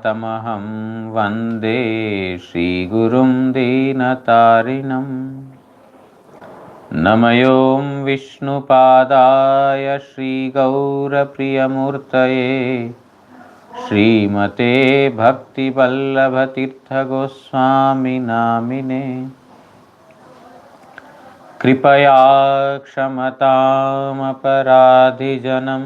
तमहं वन्दे श्रीगुरुं दीनतारिणं। नमयों विष्णुपादाय श्रीगौरप्रियमूर्तये श्रीमते भक्तिवल्लभतीर्थगोस्वामिनामिने। कृपया क्षमतामपराधिजनं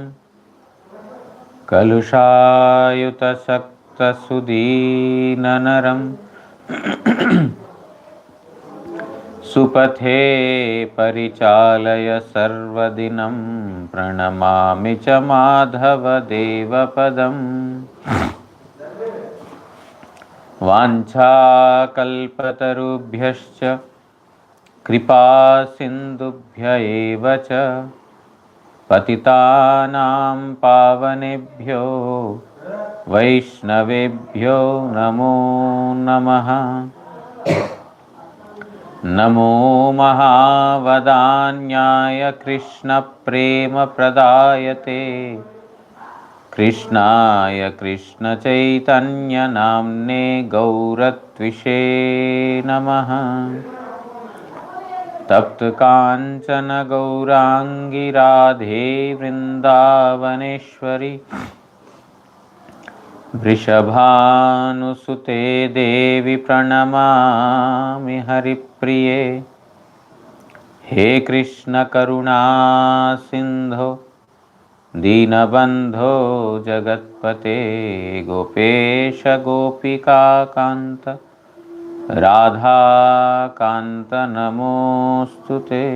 कलुषायुतसक्तसुदीननरं सुपथे परिचालय सर्वदिनं प्रणमामि च माधवदेवपदम्। वाञ्छाकल्पतरुभ्यश्च कृपा सिन्धुभ्य एव च पतितानां पावनेभ्यो वैष्णवेभ्यो नमो नमः। नमो महावदान्याय कृष्णप्रेमप्रदायते कृष्णाय कृष्णचैतन्यनाम्ने गौरत्विषे नमः। तप्तकाञ्चन गौराङ्गी राधे वृन्दावनेश्वरी वृषभानुसुते देवी प्रणमामि हरिप्रिये। हे कृष्ण करुणा सिन्धो दीनबन्धो जगत्पते गोपेश गोपिकान्त राधाकान्त नमोऽस्तुते।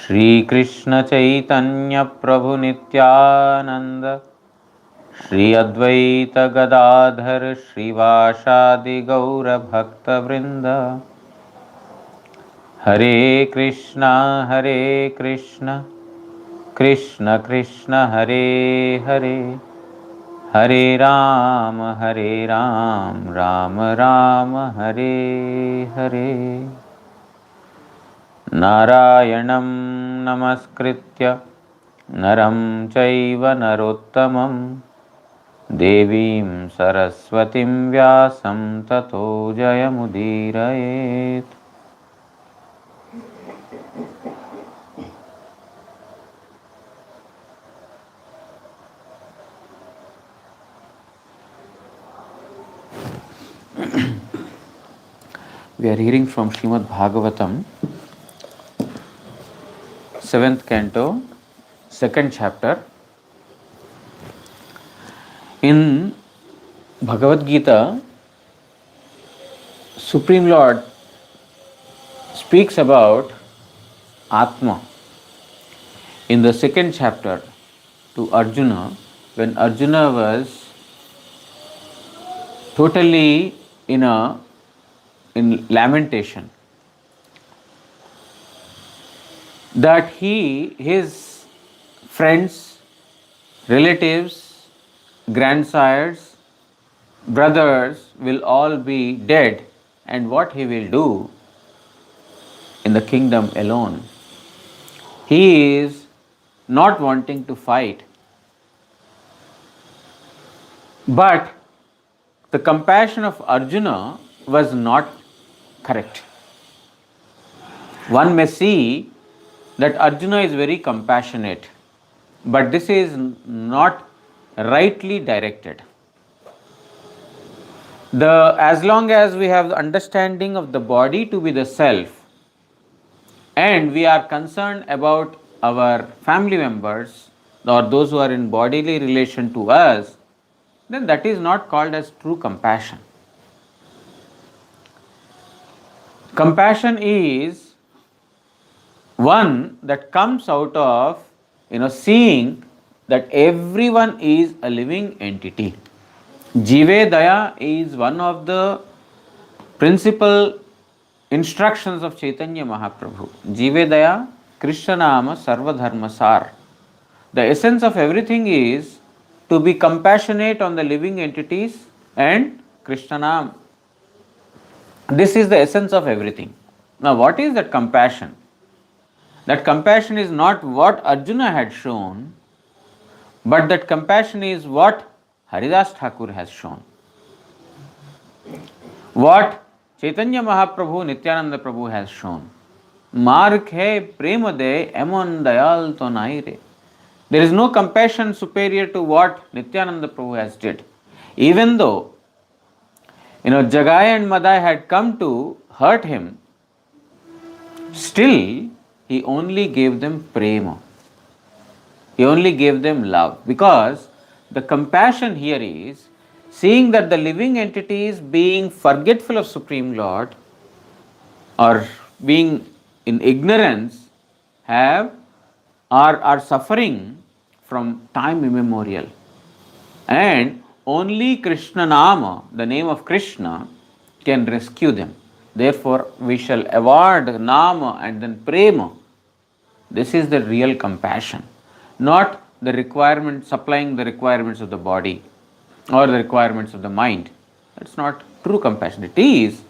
श्रीकृष्ण चैतन्य प्रभु नित्यानंद श्री अद्वैत गदाधर श्रीवासादि गौर भक्तवृंद। हरे कृष्ण कृष्ण कृष्ण हरे हरे हरे राम राम राम हरे हरे। नारायणं नमस्कृत्य नरं चैव नरोत्तमं देवीं सरस्वतीं व्यासं ततो जयमुदीरयेत्। We are hearing from Srimad Bhagavatam, 7th canto, 2nd chapter. In Bhagavad Gita, Supreme Lord speaks about Atma. In the 2nd chapter to Arjuna, when Arjuna was totally in lamentation, that his friends, relatives, grandsires, brothers will all be dead, and what he will do in the kingdom alone. He is not wanting to fight, but the compassion of Arjuna was not correct. One may see that Arjuna is very compassionate, but this is not rightly directed. As long as we have the understanding of the body to be the self, and we are concerned about our family members or those who are in bodily relation to us, then that is not called as true compassion. Compassion is one that comes out of seeing that everyone is a living entity. Jive Daya is one of the principal instructions of Chaitanya Mahaprabhu. Jive Daya Krishna Nama Sarva Dharma Sar. The essence of everything is to be compassionate on the living entities and Krishna Nama. This is the essence of everything. Now, what is that compassion? That compassion is not what Arjuna had shown, but that compassion is what Haridas Thakur has shown. What Chaitanya Mahaprabhu, Nityananda Prabhu has shown. Mark hai prema de emon dayal to nai re. There is no compassion superior to what Nityananda Prabhu has did. Even though, Jagai and Madai had come to hurt him, still he only gave them prema. He only gave them love. Because the compassion here is seeing that the living entities being forgetful of Supreme Lord or being in ignorance are suffering from time immemorial. And only Krishna Nama, the name of Krishna, can rescue them. Therefore, we shall award Nama and then Prema. This is the real compassion, not the requirement, supplying the requirements of the body or the requirements of the mind. That's not true compassion. It is,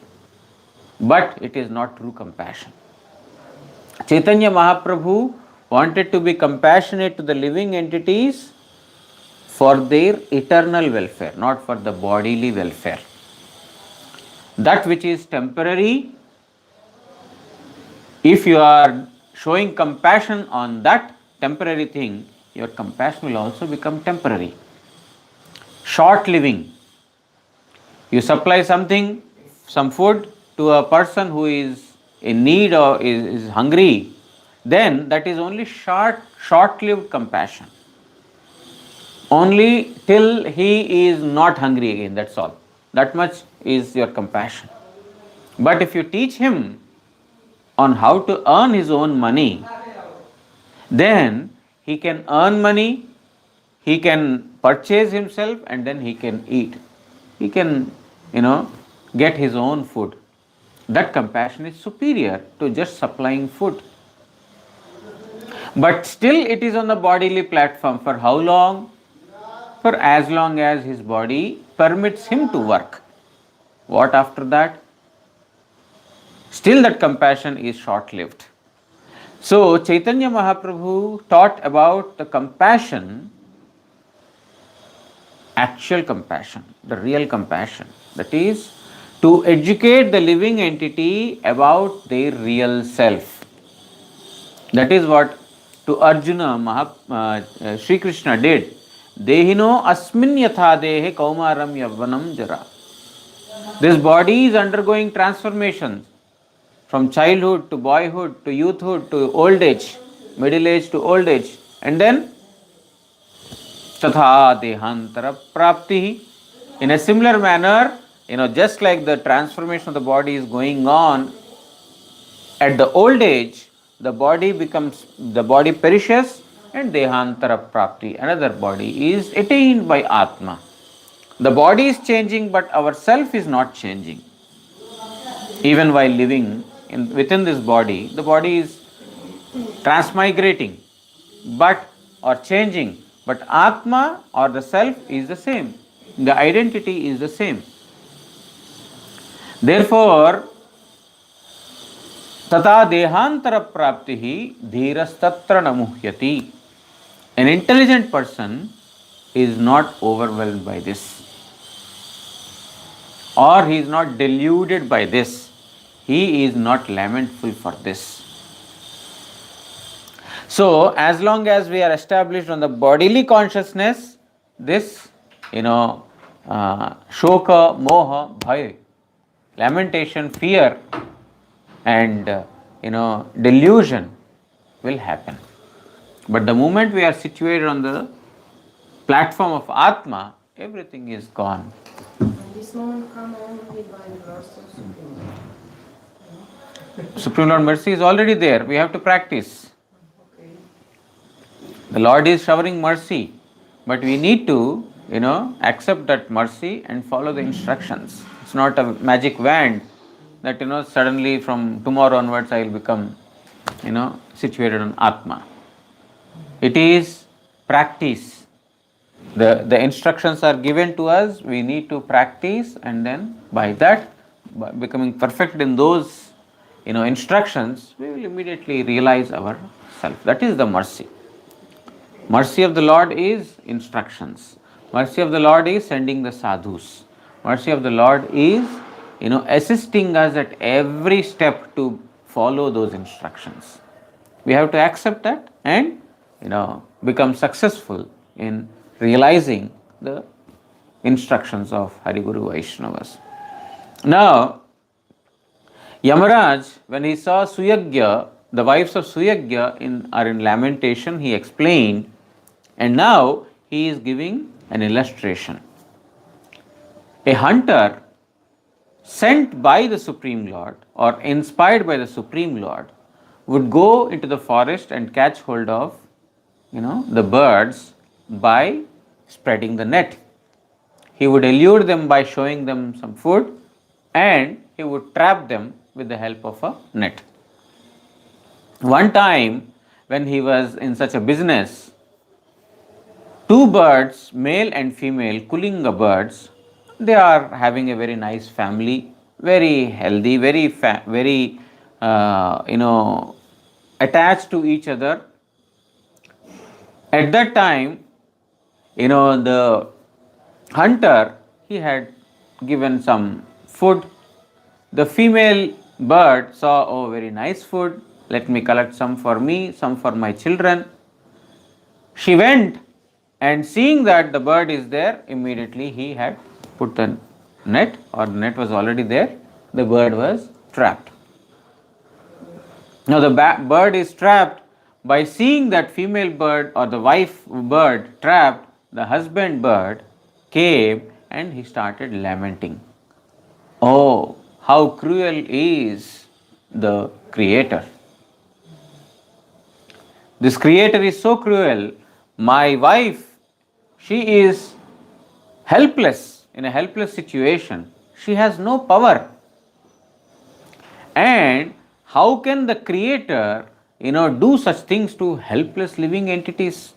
but it is not true compassion. Chaitanya Mahaprabhu wanted to be compassionate to the living entities for their eternal welfare, not for the bodily welfare. That which is temporary, if you are showing compassion on that temporary thing, your compassion will also become temporary. Short living. You supply something, some food to a person who is in need or is hungry, then that is only short-lived compassion. Only till he is not hungry again, that's all. That much is your compassion. But if you teach him on how to earn his own money, then he can earn money, he can purchase himself, and then he can eat. He can, get his own food. That compassion is superior to just supplying food. But still it is on the bodily platform. For how long? For as long as his body permits him to work. What after that? Still that compassion is short-lived. So Chaitanya Mahaprabhu taught about the compassion, actual compassion, the real compassion. That is to educate the living entity about their real self. That is what to Arjuna Sri Krishna did. Dehino asmin yatha dehe kaumaram yavvanam jara. This body is undergoing transformations from childhood to boyhood to youthhood to old age, middle age to old age, and then tatha dehantara prapti. In a similar manner, just like the transformation of the body is going on at the old age, the body perishes and dehantara prapti, another body is attained by Atma. The body is changing, but our self is not changing. Even while living within this body, the body is transmigrating, or changing, but Atma or the self is the same. The identity is the same. Therefore, tata dehantara praptihi dhirastatra namuhyati. An intelligent person is not overwhelmed by this, or he is not deluded by this. He is not lamentful for this. So, as long as we are established on the bodily consciousness, this, shoka, moha, bhaya, lamentation, fear, and, delusion will happen. But the moment we are situated on the platform of Atma, everything is gone. This moment come only by the mercy of Supreme Lord. Supreme Lord mercy is already there. We have to practice. Okay. The Lord is showering mercy, but we need to, accept that mercy and follow the instructions. It's not a magic wand that, suddenly from tomorrow onwards I will become, situated on Atma. It is practice. The instructions are given to us, we need to practice, and then by that, by becoming perfect in those, instructions, we will immediately realize our self. That is the mercy. Mercy of the Lord is instructions. Mercy of the Lord is sending the sadhus. Mercy of the Lord is, assisting us at every step to follow those instructions. We have to accept that and, become successful in realizing the instructions of Hari Guru Vaishnavas. Now, Yamaraj, when he saw Suyagya, the wives of Suyagya are in Lamentation, he explained, and now he is giving an illustration. A hunter sent by the Supreme Lord or inspired by the Supreme Lord would go into the forest and catch hold of, the birds by spreading the net. He would allure them by showing them some food, and he would trap them with the help of a net. One time, when he was in such a business, two birds, male and female, Kulinga birds, they are having a very nice family, very healthy, very attached to each other. At that time, the hunter, he had given some food. The female bird saw, oh, very nice food, let me collect some for me, some for my children. She went, and seeing that the bird is there, immediately he had put the net, or the net was already there, the bird was trapped. Now the bird is trapped. By seeing that female bird or the wife bird trapped, the husband bird came and he started lamenting. Oh, how cruel is the Creator. This Creator is so cruel. My wife, she is helpless, in a helpless situation. She has no power. And how can the Creator, do such things to helpless living entities?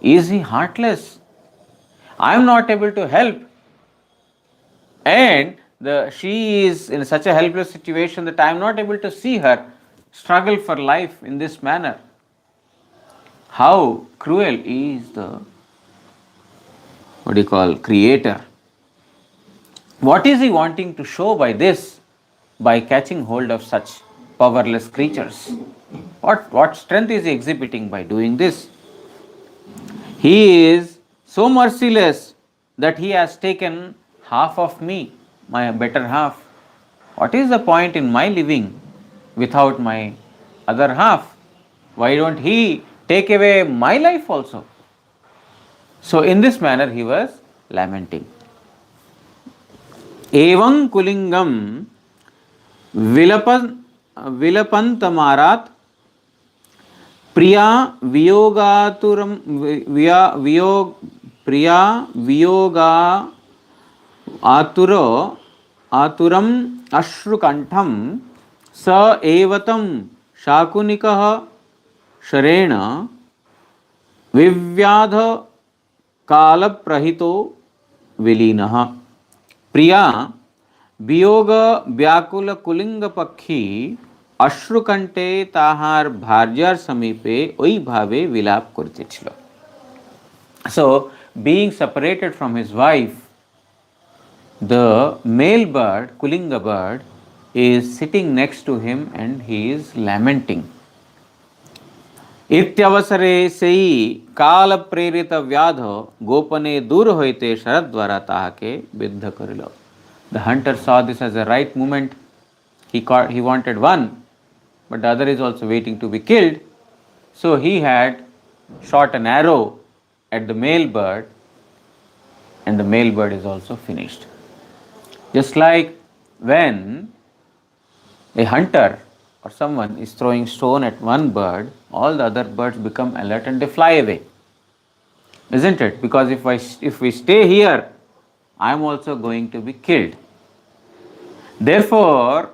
Is he heartless? I am not able to help. And she is in such a helpless situation that I am not able to see her struggle for life in this manner. How cruel is the, Creator? What is he wanting to show by this? By catching hold of such powerless creatures. What strength is he exhibiting by doing this? He is so merciless that he has taken half of me, my better half. What is the point in my living without my other half? Why don't he take away my life also? So in this manner he was lamenting. Evam kulingam विलपन्तमारात् प्रिया वियोगातुरम प्रिया वियोगा आतुरम अश्रुकंठम स एवतं शाकुनिकः शरेण विव्याध कालप्रहितो विलीनः प्रिया वियोग व्याकुल cooling पक्षी अश्रुकंटे ताहार भार्यार समीपे ओई भावे विलाप करतेछिलो. So, being separated from his wife, the male bird, Kulinga bird, is sitting next to him and he is lamenting. इत्यवसरे सेई काल प्रेरित व्याध गोपने दूर होइते शरद द्वारा ताहाके विद्ध करिलो. The hunter saw this as a right moment. He wanted one, but the other is also waiting to be killed. So he had shot an arrow at the male bird, and the male bird is also finished. Just like when a hunter or someone is throwing stone at one bird, all the other birds become alert and they fly away. Isn't it? Because if we stay here, I am also going to be killed. Therefore,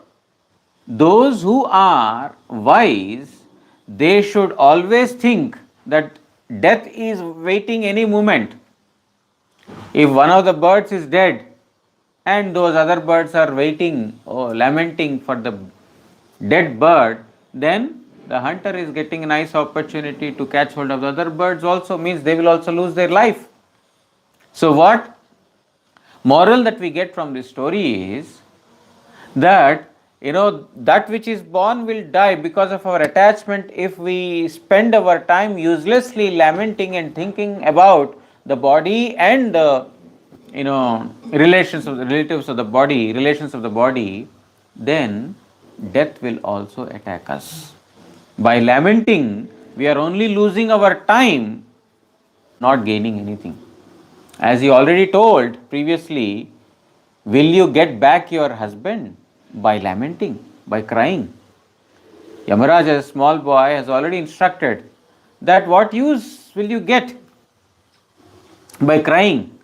those who are wise, they should always think that death is waiting any moment. If one of the birds is dead and those other birds are waiting or lamenting for the dead bird, then the hunter is getting a nice opportunity to catch hold of the other birds also, means they will also lose their life. So, what moral that we get from this story is that that which is born will die because of our attachment. If we spend our time uselessly lamenting and thinking about the body and the relations of the relatives of the body, relations of the body, then death will also attack us. By lamenting, we are only losing our time, not gaining anything. As he already told previously, will you get back your husband? By lamenting, by crying. Yamaraj, as a small boy, has already instructed that what use will you get by crying?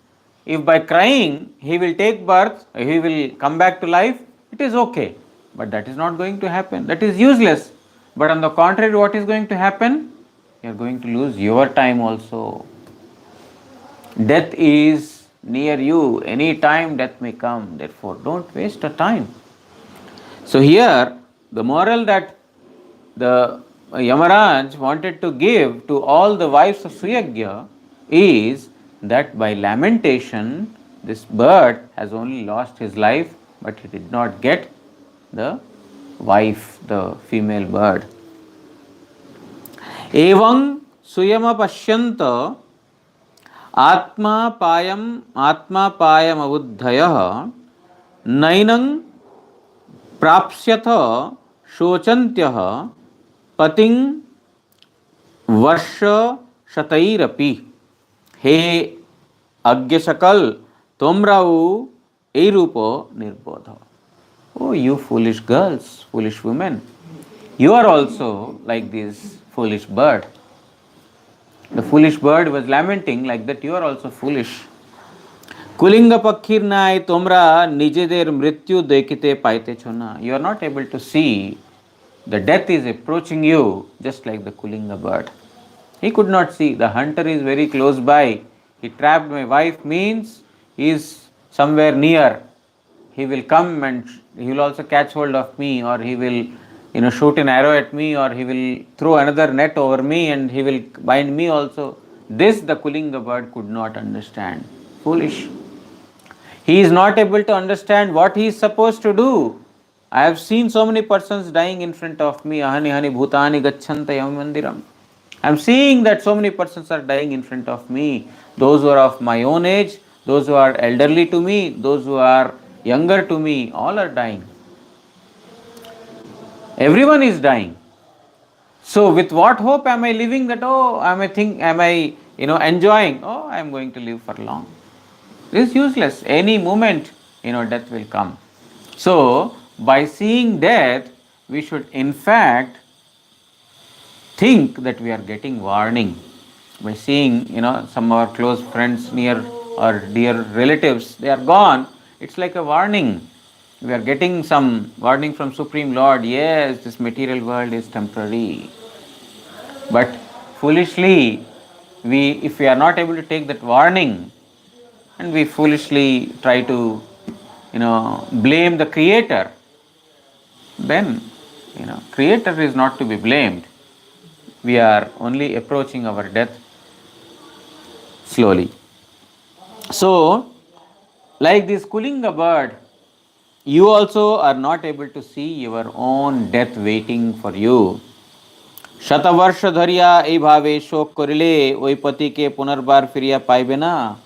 If by crying he will take birth, he will come back to life, it is okay. But that is not going to happen. That is useless. But on the contrary, what is going to happen? You are going to lose your time also. Death is near you. Any time death may come. Therefore, don't waste a time. So here, the moral that the Yamaraj wanted to give to all the wives of Suyagya is that by lamentation, this bird has only lost his life, but he did not get the wife, the female bird. Evam suyama pashyanta आत्मा poem अबुद्धय नैनं प्राप्स्यथ शोचन्त्यः पतिं वर्ष शतैरपि. हे अज्ञशकल तोम्राउ एरूपो निर्बोध. Oh, you foolish girls, foolish women, you are also like this foolish bird. The foolish bird was lamenting like that, you are also foolish. Kulinga pakhir nai tomra nijeder mrityu dekite paite chona. You are not able to see the death is approaching you just like the Kulinga bird. He could not see. The hunter is very close by. He trapped my wife means he is somewhere near. He will come and he will also catch hold of me, or he will shoot an arrow at me, or he will throw another net over me and he will bind me also. This the Kulinga bird could not understand. Foolish. He is not able to understand what he is supposed to do. I have seen so many persons dying in front of me. Ahani hani bhutani gacchanta yam mandiram. I am seeing that so many persons are dying in front of me. Those who are of my own age, those who are elderly to me, those who are younger to me, all are dying. Everyone is dying. So with what hope am I living that, am I enjoying, I am going to live for long. This is useless. Any moment, death will come. So by seeing death, we should in fact think that we are getting warning. By seeing, some of our close friends, near or dear relatives, they are gone, it's like a warning. We are getting some warning from Supreme Lord. Yes, this material world is temporary. But foolishly, if we are not able to take that warning, and we foolishly try to, blame the Creator, then, Creator is not to be blamed. We are only approaching our death slowly. So, like this Kulinga bird, you also are not able to see your own death waiting for you. शतवर्ष धरिया ए भावे शोक करिले ओई पति के पुनर्बार फिरिया पाइबे ना.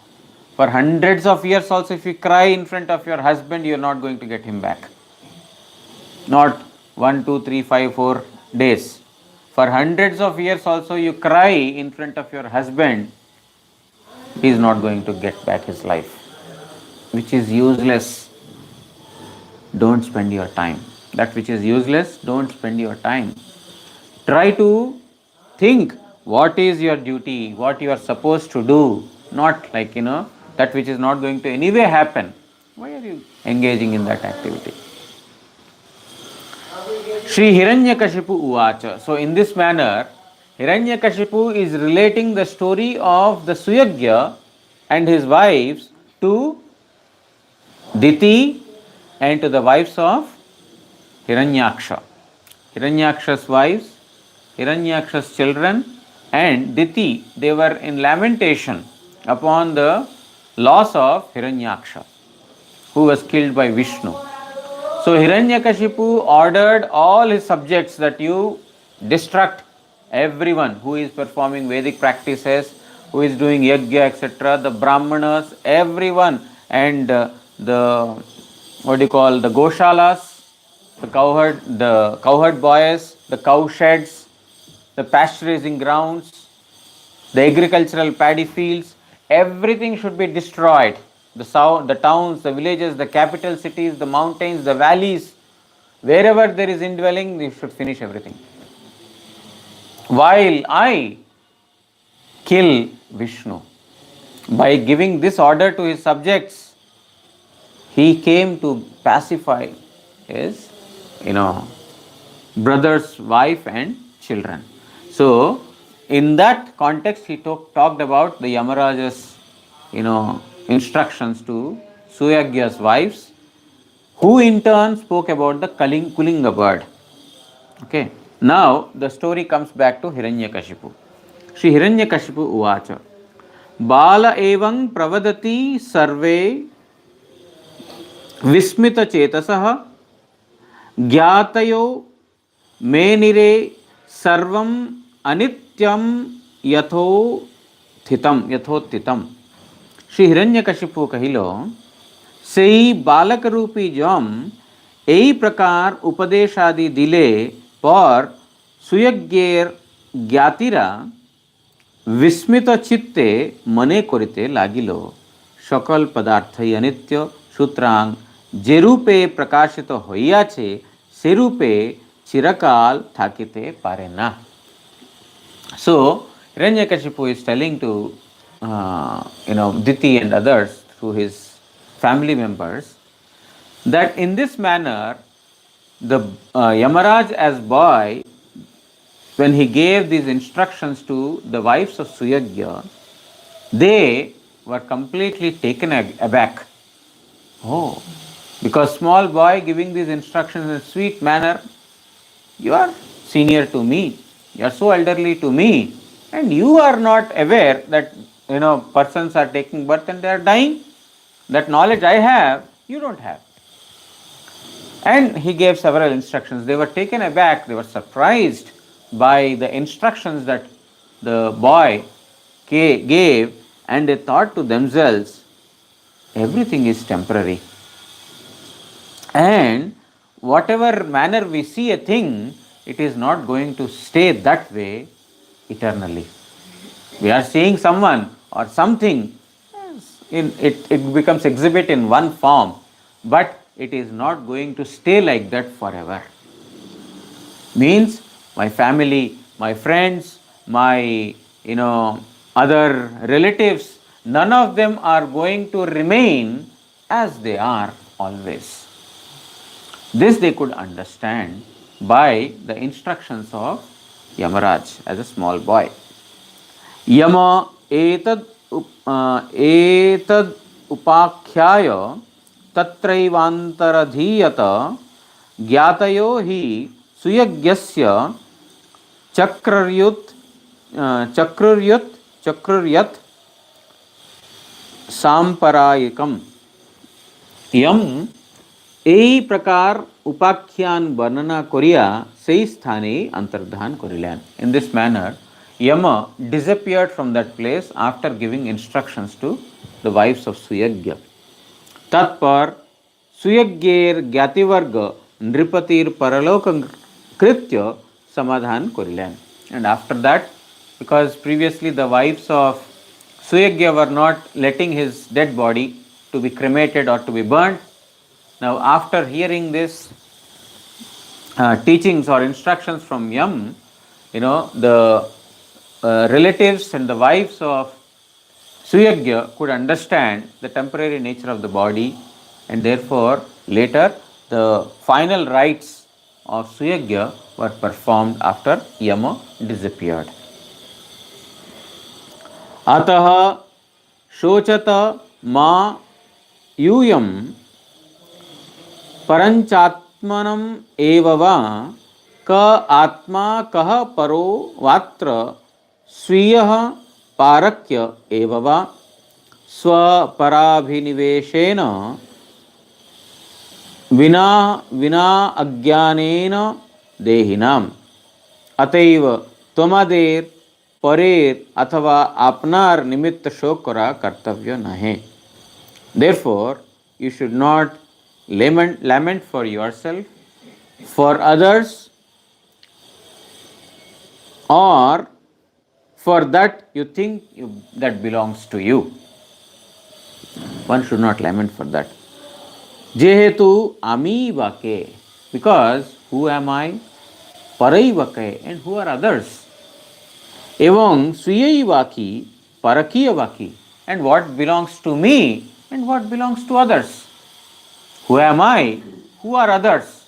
For hundreds of years also, if you cry in front of your husband, you are not going to get him back. Not 1, 2, 3, 5, 4 days. For hundreds of years also, you cry in front of your husband, he is not going to get back his life, which is useless. Don't spend your time. That which is useless, don't spend your time. Try to think what is your duty, what you are supposed to do, not like, that which is not going to anyway happen. Why are you engaging in that activity? Shri Hiranyakashipu Uvacha. So in this manner, Hiranyakashipu is relating the story of the Suyagya and his wives to Diti and to the wives of Hiranyaksha. Hiranyaksha's wives, Hiranyaksha's children, and Diti, they were in lamentation upon the loss of Hiranyaksha, who was killed by Vishnu. So Hiranyakashipu ordered all his subjects that you destruct everyone who is performing Vedic practices, who is doing yajna, etc., the Brahmanas, everyone, and the what do you call the Goshalas, the cowherd boys, the cow sheds, the pasture raising grounds, the agricultural paddy fields, everything should be destroyed. The towns, the villages, the capital cities, the mountains, the valleys, wherever there is indwelling, we should finish everything. While I kill Vishnu, by giving this order to his subjects, he came to pacify his, brother's wife and children. So, in that context, he talked about the Yamaraja's, instructions to Suyagya's wives, who in turn spoke about the Kulinga bird. Okay. Now, the story comes back to Hiranyakashipu. Shri Hiranyakashipu uvacha. Bala evang pravadati sarve vismita chetasah ज्ञातयो मेनिरे सर्वम अनित्यम यथोत्थितम। श्री हिरण्यकशिपु कहिलो सेई बालक रूपी जम एई प्रकार उपदेश आदि दिले पर सुयज्ञेर ज्ञातिरा विस्मित चित्ते मने करिते लागिलो सकल पदार्थ अनित्य सूत्रांग जे रूपे प्रकाशित हइया छे से रूपे चिरकाल थाकिते पारे ना। So Hiranyakashipu is telling to Diti and others through his family members that in this manner the Yamaraj as boy, when he gave these instructions to the wives of Suyagya, they were completely taken aback. Oh, because small boy giving these instructions in a sweet manner, you are senior to me, you are so elderly to me, and you are not aware that persons are taking birth and they are dying. That knowledge I have, you don't have. And he gave several instructions. They were taken aback, they were surprised by the instructions that the boy gave, and they thought to themselves, everything is temporary. And whatever manner we see a thing, it is not going to stay that way eternally. We are seeing someone or something, it becomes exhibit in one form, but it is not going to stay like that forever. Means my family, my friends, my other relatives, none of them are going to remain as they are always. This they could understand by the instructions of Yamaraj as a small boy. Yama etad upakhyaya tatraivantaradhiyata gyatayo hi suyagyasya चक्रुर्यत सांपरायिकम यम এই प्रकार उपाख्यान वर्णना करिया সেই স্থানে अंतर्धान करिलेन. In this manner, Yama disappeared from that place after giving instructions to the wives of Suyagya. तत्पर सुयज्ञेर ज्ञातिवर्ग नृपतिर परलोक कृत्य समाधान करिलेन. And after that, because previously the wives of Suyagya were not letting his dead body to be cremated or to be burnt, now after hearing this teachings or instructions from Yam, the relatives and the wives of Suyagya could understand the temporary nature of the body, and therefore later the final rites of Suyagya were performed after Yama disappeared. Atah shochata ma yuyam परंचात्मनम एववा क आत्मा कह परो वात्र स्वीय पारक्य एववा स्वपराभिनिवेशेन विना विना अज्ञानेन देहिनाम अतएव त्वमादेर परेर अथवा आपनार निमित्त शोक करा कर्तव्य नहे. Therefore, you should not lament for yourself, for others, or for that you think that belongs to you. One should not lament for that. Jehetu ami vake, because who am I? Parai vake, and who are others? Evang swiyai vaki, parakiya vaki, and what belongs to me and what belongs to others. Who am I? Who are others?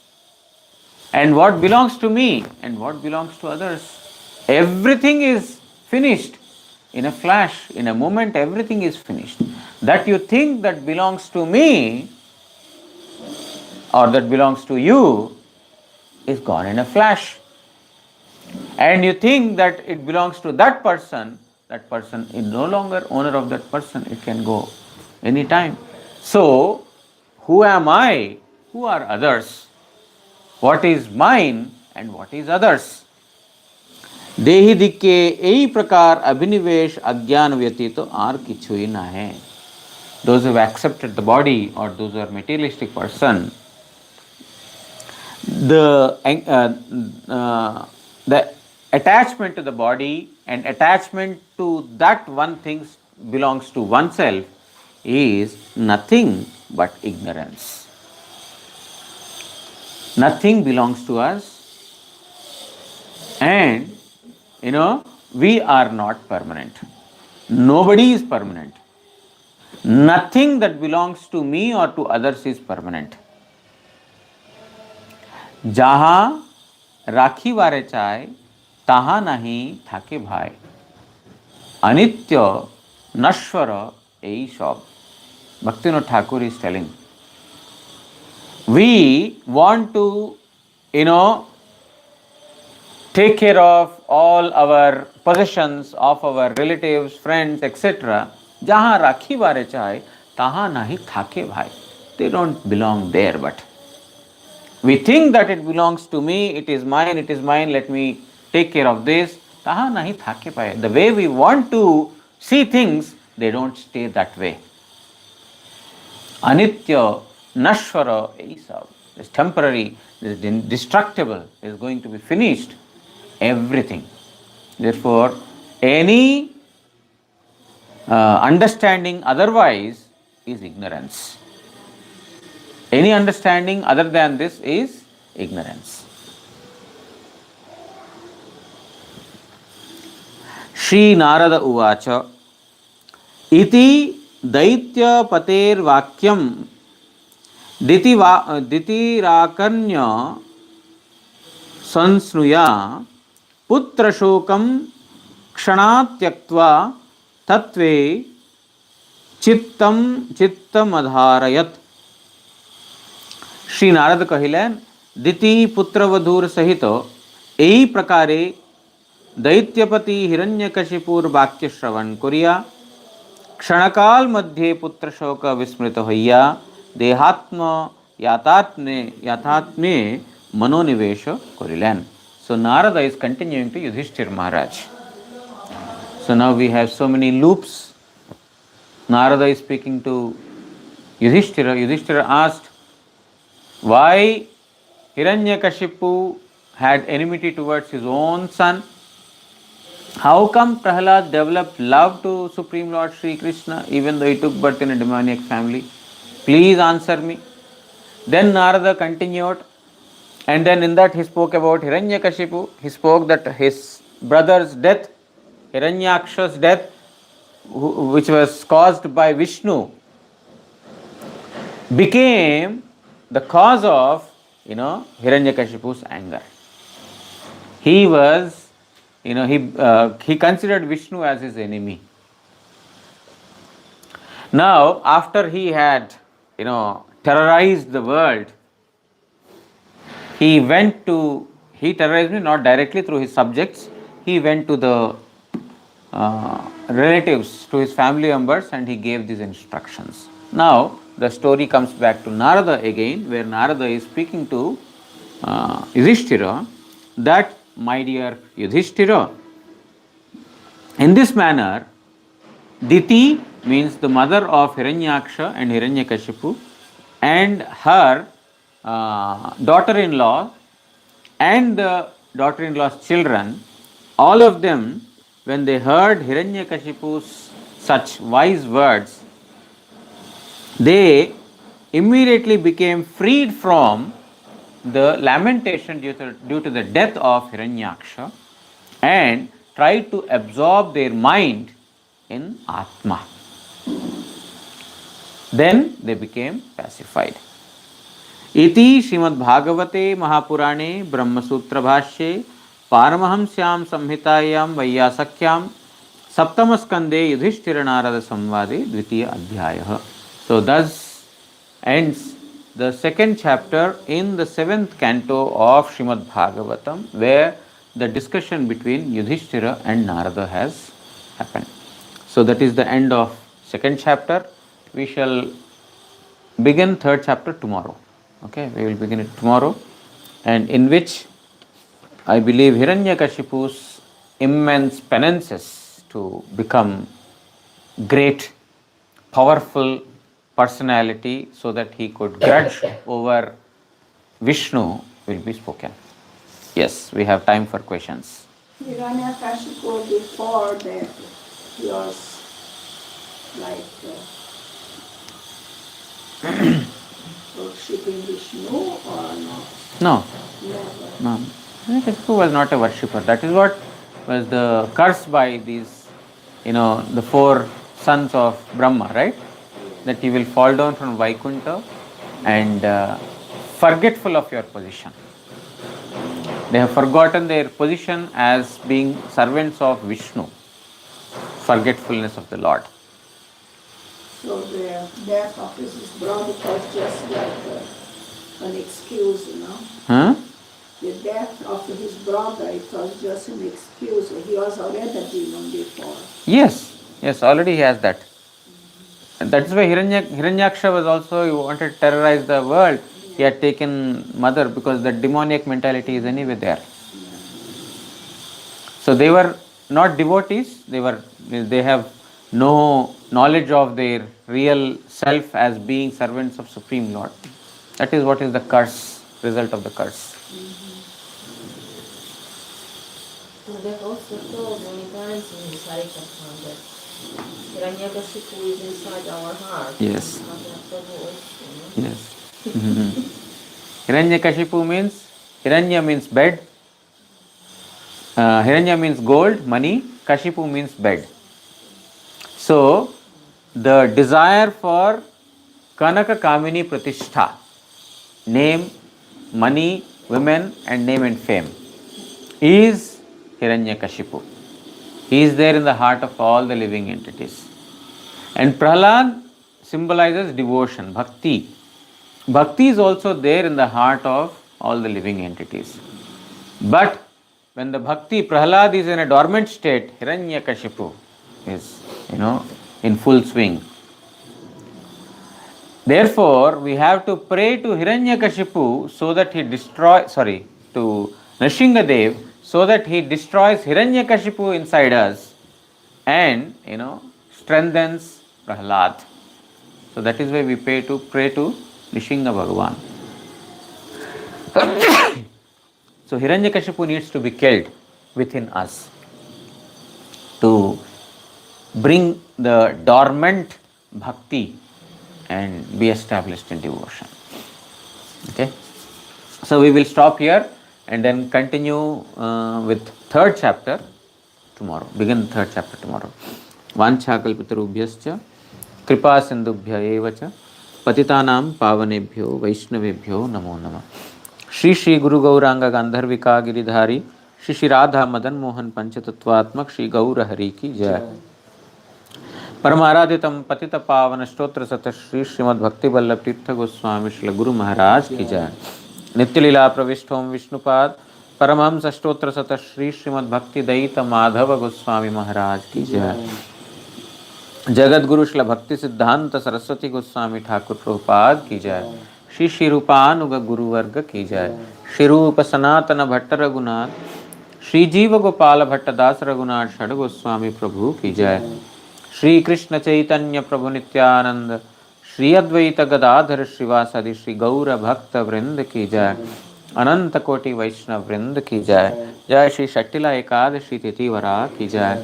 And what belongs to me and what belongs to others? Everything is finished. In a flash, in a moment, everything is finished. That you think that belongs to me or that belongs to you is gone in a flash. And you think that it belongs to that person is no longer owner of that person, it can go anytime. So, who am I? Who are others? What is mine and what is others? देहि दिक्के यही प्रकार अभिनिवेश अज्ञान व्यतीत are किछुई ना है. Those who have accepted the body or those who are materialistic person, the attachment to the body and attachment to that one thing belongs to oneself is nothing but ignorance. Nothing belongs to us, and we are not permanent. Nobody is permanent. Nothing that belongs to me or to others is permanent. जहाँ राखी वारे चाय तहाँ नहीं थाके भाई. अनित्य नश्वर यही सब. Bhaktivinoda Thakur is telling. We want to, take care of all our possessions of our relatives, friends, etc. जहाँ राखी वारे चाय तहाँ नहीं थाके भाई. They don't belong there, but we think that it belongs to me, it is mine, let me take care of this. Taha nahi thake paye. The way we want to see things, they don't stay that way. Anitya, nashvara, is temporary, is destructible, is going to be finished. Everything. Therefore, any understanding otherwise is ignorance. Any understanding other than this is ignorance. Shri Narada Uvacha Iti Daityapater Vakyam Ditirakanya Sansnuya Putra Shokam Kshanatyaktva Tatve Chittam Adharayat. Shri Narad कहिलेन दिति पुत्र वधूर सहित यही प्रकारे दैत्यपति हिरण्यकशिपुर वाक्य श्रवण करिया क्षणकाल मध्य पुत्र शोक विस्मृत होइया देहात्म यातात्म्ये मनोनिवेश करिलेन. So Narada is continuing to Yudhishthira Maharaj. So now we have so many loops. Narada is speaking to Yudhishthira. Yudhishthira asked why Hiranyakashipu had enmity towards his own son. How come Prahlad developed love to Supreme Lord Sri Krishna even though he took birth in a demoniac family? Please answer me. Then Narada continued, and then in that he spoke about Hiranyakashipu. He spoke that his brother's death, Hiranyaksha's death, which was caused by Vishnu, became the cause of, Hiranyakashipu's anger. He was, he considered Vishnu as his enemy. Now, after he had, terrorized the world, he terrorized me not directly through his subjects. He went to the relatives, to his family members, and he gave these instructions. Now the story comes back to Narada again, where Narada is speaking to Yudhishthira that, my dear Yudhishthira, in this manner, Diti means the mother of Hiranyaksha and Hiranyakashipu, and her daughter-in-law and the daughter-in-law's children, all of them, when they heard Hiranyakashipu's such wise words, they immediately became freed from the lamentation due to the death of Hiranyaksha and tried to absorb their mind in Atma. Then they became pacified. इति श्रीमद्भागवते महापुराणे ब्रह्मसूत्र भाष्ये पारमहंस्यां संहितायां वैयासक्यां सप्तम स्कंदे युधिष्ठिर नारद संवादे द्वितीय अध्यायः. So thus ends the second chapter in the seventh canto of Srimad Bhagavatam, where the discussion between Yudhishthira and Narada has happened. So that is the end of second chapter. We shall begin third chapter tomorrow. Okay, we will begin it tomorrow, and in which I believe Hiranyakashipu's immense penances to become great, powerful personality so that he could grudge over Vishnu will be spoken. Yes, we have time for questions. Hiranyakashipu, before that, he was like worshipping Vishnu or not? No, Never. no. Hiranyakashipu was not a worshipper. That is what was the curse by these, the four sons of Brahma, right? That you will fall down from Vaikuntha and forgetful of your position. They have forgotten their position as being servants of Vishnu, forgetfulness of the Lord. So the death of his brother was just like an excuse, Huh? The death of his brother, it was just an excuse. He was already a demon before. Yes, already he has that. And that is why Hiranyaksha was also, he wanted to terrorize the world. He had taken mother because the demoniac mentality is anyway there. So they were not devotees, they have no knowledge of their real self as being servants of Supreme Lord. That is what is the curse, result of the curse. They've also told many times in his Harikatha that Hiranyakashipu is inside our heart. Yes. Not like the voice, Yes. Hiranyakashipu means, Hiranya means bed, Hiranya means gold, money, Kashipu means bed. So, the desire for Kanaka Kamini Pratishtha, name, money, women, and name and fame, is Hiranyakashipu. He is there in the heart of all the living entities. And Prahlad symbolizes devotion, bhakti. Bhakti is also there in the heart of all the living entities. But when the bhakti, Prahlad is in a dormant state, Hiranyakashipu is, in full swing. Therefore, we have to pray to Hiranyakashipu so that he to Nrsingadev, so that he destroys Hiranyakashipu inside us and, strengthens Prahlad. So that is why we pray to Nrsinga Bhagavan. So Hiranyakashipu needs to be killed within us to bring the dormant bhakti and be established in devotion. Okay? So we will stop here and then continue with third chapter tomorrow. Begin the third chapter tomorrow. Vancha kalpitarubhyascha kripa sindubhya evacha patitanam pavanebhyo vaishnavebhyo namo namah. Shri Shri Guru Gauranga Gandharvika Giridhari Shri Shri Radha Madan Mohan Panchatattvatmak Shri Gaura Hari ki Jai. परमाराधितम पतित पावन स्तोत्र सत श्री श्रीमद् भक्ति वल्लभ तीर्थ गोस्वामी श्री गुरु महाराज की जय. नित्य लीला प्रविष्ट ओम विष्णुपाद परमहंस अष्टोत्तर शत श्री श्रीमद् भक्ति दयित माधव गोस्वामी महाराज की जय। जगत गुरु श्री भक्ति सिद्धांत सरस्वती गोस्वामी ठाकुर प्रभुपाद की जय। श्री श्री रूपानुग गुरुवर्ग की जय। श्री रूप सनातन भट्ट रघुनाथ, श्री जीव गोपाल भट्ट दास रघुनाथ षड गोस्वामी प्रभु की जय। श्री कृष्ण चैतन्य प्रभु नित्यानंद, श्री अद्वैत गदाधर श्रीवासदि श्री गौर भक्त वृंद की जय। अनंत कोटि वैष्णव वृंद की जय। जय श्री शट्टिला एकादशी तिथिवरा की जय।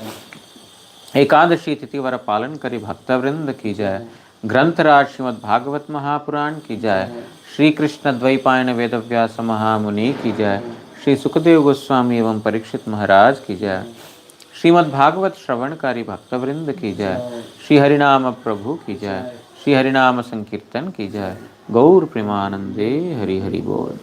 एकादशी तिथिवर पालन करी भक्त वृंद की जय। ग्रंथराज श्रीमद् भागवत महापुराण की जय। श्री कृष्ण द्वैपायन वेदव्यास महामुनि की जय। श्री सुखदेव गोस्वामी एवं परीक्षित महाराज की जय। श्रीमद् भागवत श्रवणकारी भक्त वृंद की जय। श्री हरिनाम प्रभु की जय। श्री हरिनाम संकीर्तन की जय। गौर प्रेमानंदे हरि हरि बोल।